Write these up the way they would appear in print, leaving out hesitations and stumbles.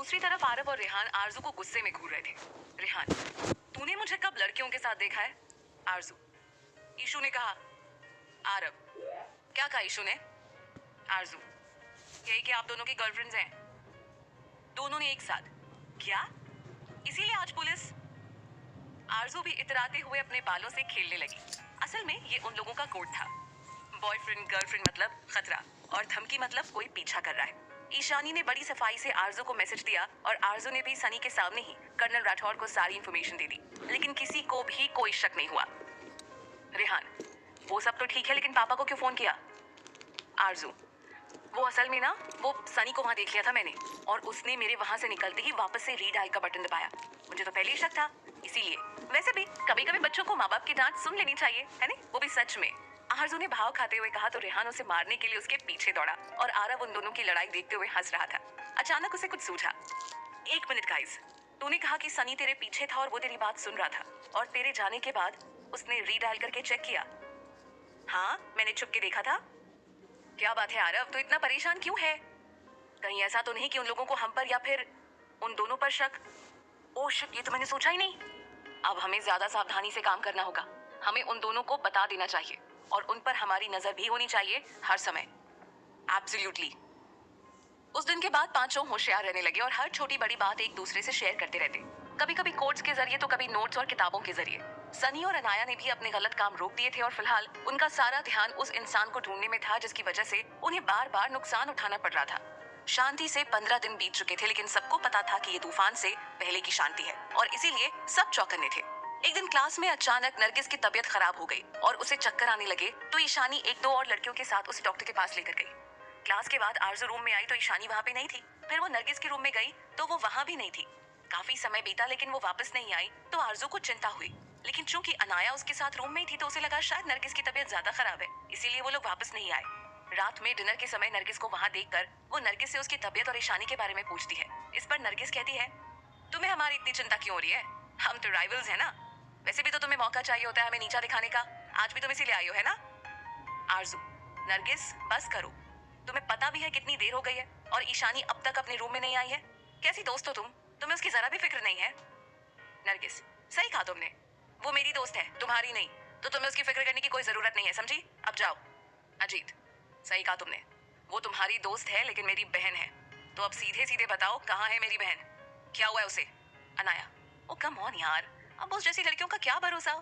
दूसरी तरफ आरव और रेहान आरजू को गुस्से में घूर रहे थे। रेहान, तूने मुझे कब लड़कियों के साथ देखा है? आरजू, ईशू ने कहा। आरव, क्या कहा ईशू ने? आरजू, यही कि आप दोनों की गर्लफ्रेंड्स हैं। दोनों ने एक साथ। क्या? इसीलिए आज पुलिस? आरजू भी इतराते हुए अपने बालों से खेलने लगी। असल में ये उन लोगों का कोड था। बॉयफ्रेंड गर्लफ्रेंड मतलब खतरा और धमकी मतलब कोई पीछा कर रहा है। ईशानी ने बड़ी सफाई से आरजू को मैसेज दिया और आरजू ने भी सनी के सामने ही कर्नल राठौर को सारी इंफॉर्मेशन दे दी, लेकिन किसी को भी कोई शक नहीं हुआ। रेहान, वो सब तो ठीक है, लेकिन पापा को क्यों फोन किया? आरजू, वो असल में ना, वो सनी को वहां देख लिया था मैंने और उसने मेरे वहां से निकलते ही वापस से रीडायल का बटन दबाया। मुझे तो पहले ही शक था, इसीलिए। वैसे भी कभी कभी बच्चों को माँ बाप की डांट सुन लेनी चाहिए, है ना? वो भी सच में। आरजू ने भाव खाते हुए कहा तो रेहान उसे मारने के लिए उसके पीछे दौड़ा और आरव उन दोनों की लड़ाई देखते हुए हंस रहा था। अचानक उसे कुछ सूझा। एक मिनट गाइस, तूने कहा कि सनी तेरे पीछे था और वो तेरी बात सुन रहा था और तेरे जाने के बाद उसने रीडायल करके चेक किया? हाँ, मैंने छुप के देखा था। क्या बात है आरव, तो इतना परेशान क्यों है? कहीं ऐसा तो नहीं कि उन लोगों को हम पर या फिर उन दोनों पर शक? ओह शिट, ये तो मैंने सोचा ही नहीं। अब हमें ज्यादा सावधानी से काम करना होगा। हमें उन दोनों को बता देना चाहिए और उन पर हमारी नजर भी होनी चाहिए हर समय। एब्सोल्युटली। उस दिन के बाद पांचों होशियार रहने लगे और हर छोटी बड़ी बात एक दूसरे से शेयर करते रहते, कभी कभी कोड्स के जरिए तो कभी नोट्स और किताबों के जरिए। सनी और अनाया ने भी अपने गलत काम रोक दिए थे और फिलहाल उनका सारा ध्यान उस इंसान को ढूंढने में था जिसकी वजह से उन्हें बार बार नुकसान उठाना पड़ रहा था। शांति से 15 दिन बीत चुके थे, लेकिन सबको पता था कि ये तूफान से पहले की शांति है और इसीलिए सब चौकन्ने थे। एक दिन क्लास में अचानक नरगिस की तबीयत खराब हो गई और उसे चक्कर आने लगे तो ईशानी एक दो और लड़कियों के साथ उसे डॉक्टर के पास लेकर गई। क्लास के बाद आरजू रूम में आई तो ईशानी वहाँ पे नहीं थी। फिर वो नरगिस के रूम में गई तो वो वहाँ भी नहीं थी। काफी समय बीता लेकिन वो वापस नहीं आई तो आरजू को चिंता हुई, लेकिन चूंकि अनाया उसके साथ रूम में ही थी तो उसे लगा शायद नरगिस की तबीयत ज्यादा खराब है, इसीलिए वो लोग वापस नहीं आए। रात में डिनर के समय नरगिस को वहाँ देखकर वो नरगिस से उसकी तबीयत और ईशानी के बारे में पूछती है। इस पर नरगिस कहती है, तुम्हें हमारी इतनी चिंता क्यों हो रही है? हम तो राइवल्स है ना। वैसे भी तो तुम्हें मौका चाहिए होता है हमें नीचा दिखाने का। आज भी तुम इसीलिए आई हो, है ना? आरजू, नरगिस बस करो। तुम्हें पता भी है कितनी देर हो गई है और ईशानी अब तक अपने रूम में नहीं आई है। कैसी दोस्त हो तुम? तुम्हें उसकी जरा भी फिक्र नहीं है। नरगिस, सही कहा तुमने, वो मेरी दोस्त है, तुम्हारी नहीं, तो तुम्हें उसकी फिक्र करने की कोई जरूरत नहीं है, समझी? अब जाओ। अजीत, सही कहा तुमने, वो तुम्हारी दोस्त है लेकिन मेरी बहन है, तो अब सीधे सीधे बताओ कहाँ है मेरी बहन? क्या हुआ है उसे? अनाया, ओ कम ऑन यार, अब उस जैसी लड़कियों का क्या भरोसा?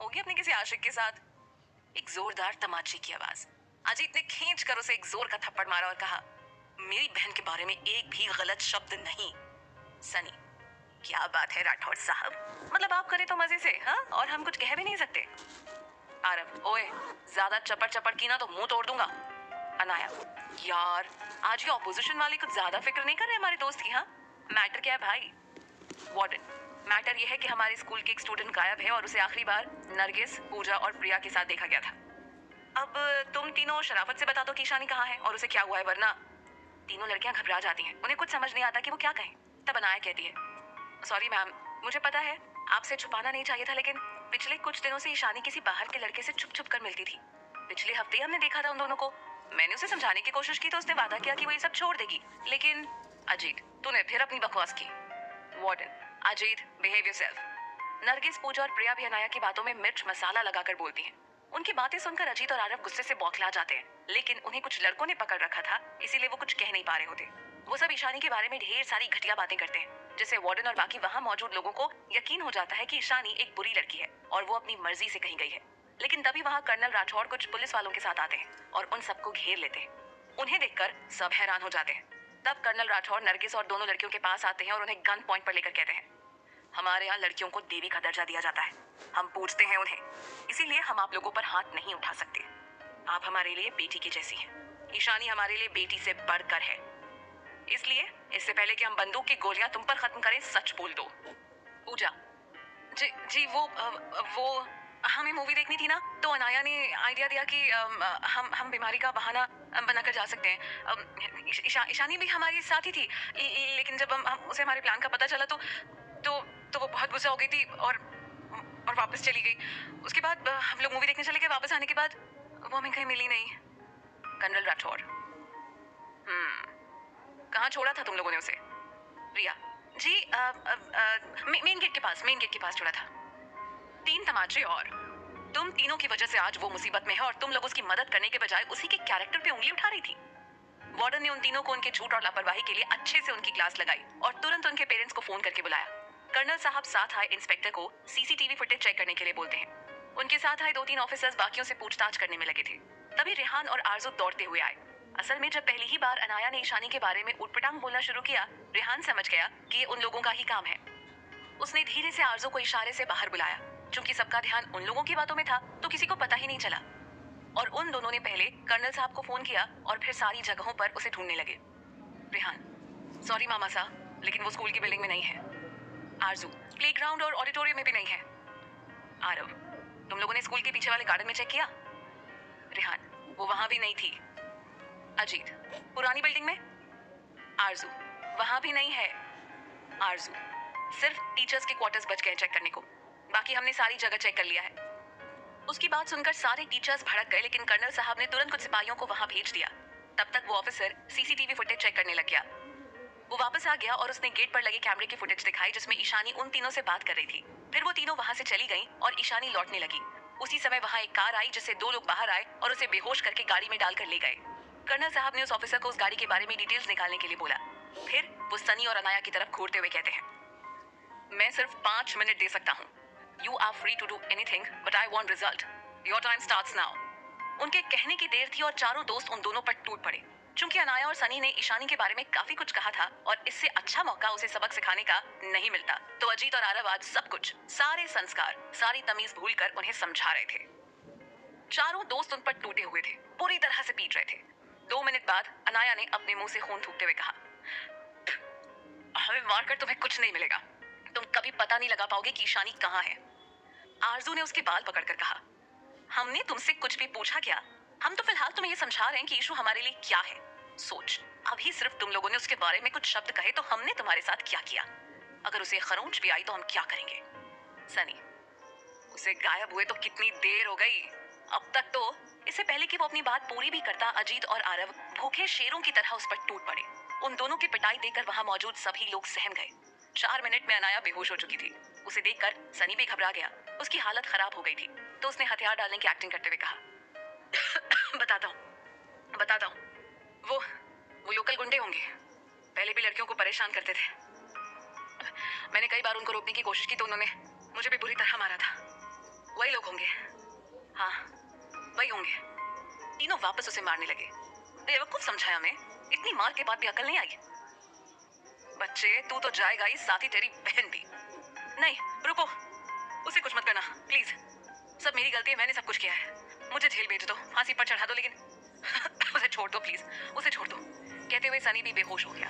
होगी अपने किसी आशिक के साथ। एक जोरदार तमाचे की आवाज। अजीत ने खींच कर उसे एक जोर का थप्पड़ मारा और कहा, मेरी बहन के बारे में एक भी गलत शब्द नहीं। सनी, क्या बात है राठौर साहब, मतलब आप करें तो मजे से, हाँ, और हम कुछ कह भी नहीं सकते। आरव, ओए, ज्यादा चपड़ चपड़ की ना तो मुंह तोड़ दूंगा। अनाया, यार आज ये ऑपोजिशन वाले कुछ ज्यादा फिक्र नहीं कर रहे हमारे दोस्त की, हाँ? मैटर क्या है भाई? वार्डन, मैटर ये है कि हमारे स्कूल के एक स्टूडेंट गायब है और उसे आखिरी बार नरगिस, पूजा और प्रिया के साथ देखा गया था। अब तुम तीनों शराफत से बता दो कि ईशानी कहाँ है और उसे क्या हुआ है, वरना। तीनों लड़कियां घबरा जाती हैं, उन्हें कुछ समझ नहीं आता कि वो क्या कहें। तब अनाया कहती है, सॉरी मैम, मुझे पता है आपसे छुपाना नहीं चाहिए था, लेकिन पिछले कुछ दिनों से ईशानी किसी बाहर के लड़के से छुप छुप कर मिलती थी। पिछले हफ्ते हमने देखा था उन दोनों को। मैंने उसे समझाने की कोशिश की तो उसने वादा किया कि वो ये सब छोड़ देगी, लेकिन। अजीत, तूने फिर अपनी बकवास की। Warden, Ajit, behave yourself. Nargis, Pooja और प्रिया भी अनाया की बातों में मिर्च मसाला लगाकर बोलती हैं। उनकी बातें सुनकर अजीत और आरव गुस्से से बौखला जाते हैं, लेकिन उन्हें कुछ लड़कों ने पकड़ रखा था, इसीलिए वो कुछ कह नहीं पा रहे होते। वो सब ईशानी के बारे में ढेर सारी घटिया बातें करते हैं, जिससे वार्डन और बाकी वहाँ मौजूद लोगों को यकीन हो जाता है कि ईशानी एक बुरी लड़की है और वो अपनी मर्जी से कहीं गई है। लेकिन तभी वहाँ कर्नल राठौर कुछ पुलिस वालों के साथ आते हैं और उन सबको घेर लेते हैं। उन्हें देखकर सब हैरान हो जाते हैं। तब कर्नल राठौर नरगिस और दोनों लड़कियों के पास आते हैं और उन्हें गन पॉइंट पर लेकर कहते हैं, हमारे यहाँ लड़कियों को देवी का दर्जा दिया जाता है, हम पूछते हैं उन्हें, इसीलिए हम आप लोगों पर हाथ नहीं उठा सकते। आप हमारे लिए बेटी की जैसी हैं। ईशानी हमारे लिए बेटी से बढ़कर है, इसलिए इससे पहले कि हम बंदूक की गोलियां तुम पर खत्म करें, सच बोल दो। पूजा, जी जी, वो हमें मूवी देखनी थी ना, तो अनाया ने आइडिया दिया कि हम बीमारी का बहाना बनाकर जा सकते हैं। ईशानी भी हमारे साथ ही थी, लेकिन जब हम उसे हमारे प्लान का पता चला तो वो बहुत गुस्सा हो गई थी और वापस चली गई। उसके बाद हम लोग मूवी देखने चले गए, वापस आने के बाद वो हमें कहीं मिली नहीं। कर्नल राठौर, कहाँ छोड़ा था तुम लोगों ने उसे? रिया जी मेन गेट के पास छोड़ा था। 3 तमाचे और तुम तीनों की वजह से आज वो मुसीबत में है और तुम लोग उसकी मदद करने के बजाय उसी के कैरेक्टर पे उंगली उठा रही थी। वार्डन ने उन तीनों को उनके झूठ और लापरवाही के लिए अच्छे से उनकी क्लास लगाई और तुरंत उनके पेरेंट्स को फोन करके बुलाया। कर्नल साहब साथ आए इंस्पेक्टर को सीसीटीवी फुटेज चेक करने के लिए बोलते हैं। उनके साथ आए 2-3 ऑफिसर्स बाकियों से पूछताछ करने में लगे थे। तभी रेहान और आरजू दौड़ते हुए आए। असल में जब पहली ही बार अनाया ने ईशानी के बारे में उटपटांग बोलना शुरू किया, रेहान समझ गया कि ये उन लोगों का ही काम है। उसने धीरे से आरजू को इशारे से बाहर बुलाया। चूंकि सबका ध्यान उन लोगों की बातों में था तो किसी को पता ही नहीं चला और उन दोनों ने पहले कर्नल साहब को फोन किया और फिर सारी जगहों पर उसे ढूंढने लगे। रेहान, सॉरी मामा साहब, लेकिन वो स्कूल की बिल्डिंग में नहीं है। आरजू, प्लेग्राउंड और ऑडिटोरियम में भी नहीं है। आरव, तुम लोगों ने स्कूल के पीछे वाले गार्डन में चेक किया? रेहान, वो वहां भी नहीं थी। अजीत, पुरानी बिल्डिंग में? आरजू, वहां भी नहीं है। आरजू, सिर्फ टीचर्स के क्वार्टर्स बच गए चेक करने को, बाकी हमने सारी जगह चेक कर लिया है। उसकी बात सुनकर सारे टीचर्स भड़क गए, लेकिन कर्नल साहब ने तुरंत कुछ सिपाहियों को वहां भेज दिया। तब तक वो ऑफिसर सीसीटीवी फुटेज चेक करने लग गया। वो वापस आ गया और उसने गेट पर लगे कैमरे की फुटेज दिखाई जिसमें ईशानी उन तीनों से बात कर रही थी। फिर वो तीनों वहां से चली गईं और ईशानी लौटने लगी। उसी समय वहां एक कार आई जिससे 2 लोग बाहर आए और उसे बेहोश करके गाड़ी में डालकर ले गए। कर्नल साहब ने उस ऑफिसर को उस गाड़ी के बारे में डिटेल्स निकालने के लिए बोला। फिर वो सनी और अनाया की तरफ घूरते हुए कहते हैं, मैं सिर्फ 5 मिनट दे सकता हूँ। You are free to do anything, but I want result. Your time starts now. उनके कहने की देर थी और चारों दोस्त उन दोनों पर टूट पड़े। चूंकि अनाया और सनी ने ईशानी के बारे में काफी कुछ कहा था और इससे अच्छा मौका उसे सबक सिखाने का नहीं मिलता, तो अजीत और आरव आज सब कुछ, सारे संस्कार, सारी तमीज भूलकर उन्हें समझा रहे थे। चारों दोस्त उन पर टूटे हुए थे, पूरी तरह से पीट रहे थे। 2 मिनट बाद अनाया ने अपने मुंह से खून थूकते हुए कहा, हमें मारकर तुम्हें कुछ नहीं मिलेगा। तुम कभी पता नहीं लगा पाओगे कि ईशानी कहाँ है। आरजू ने उसके बाल पकड़कर कहा, हमने तुमसे कुछ भी पूछा क्या? हम तो फिलहाल तुम्हें ये समझा रहे हैं कि ईशू हमारे लिए क्या है। सोच, अभी सिर्फ तुम लोगों ने उसके बारे में कुछ शब्द कहे तो हमने तुम्हारे साथ क्या किया। अगर उसे खरोंच भी आई तो हम क्या करेंगे? सनी, उसे गायब हुए तो कितनी देर हो गई। अब तक तो, इससे पहले कि वो अपनी बात पूरी भी करता, अजीत और आरव भूखे शेरों की तरह उस पर टूट पड़े। उन दोनों की पिटाई देखकर वहां मौजूद सभी लोग सहम गए। 4 मिनट में अनाया बेहोश हो चुकी थी। उसे देखकर सनी भी घबरा गया। उसकी हालत खराब हो गई थी, तो उसने हथियार डालने की एक्टिंग करते हुए कहा, बताता हूँ। वो लोकल गुंडे होंगे, पहले भी लड़कियों को परेशान करते थे। मैंने कई बार उनको रोकने की कोशिश की तो उन्होंने मुझे भी बुरी तरह मारा था। वही लोग होंगे। हाँ, वही होंगे। तीनों वापस उसे मारने लगे। बेवकूफ समझाया हमें, इतनी मार के बाद भी अकल नहीं आई। बच्चे, तू तो जाएगा ही, साथ ही तेरी बहन भी। नहीं, रुको, उसे कुछ मत करना प्लीज। सब मेरी गलती है, मैंने सब कुछ किया है। मुझे जेल भेज दो, फांसी पर चढ़ा दो, लेकिन उसे छोड़ दो प्लीज, उसे छोड़ दो। कहते हुए सनी भी बेहोश हो गया।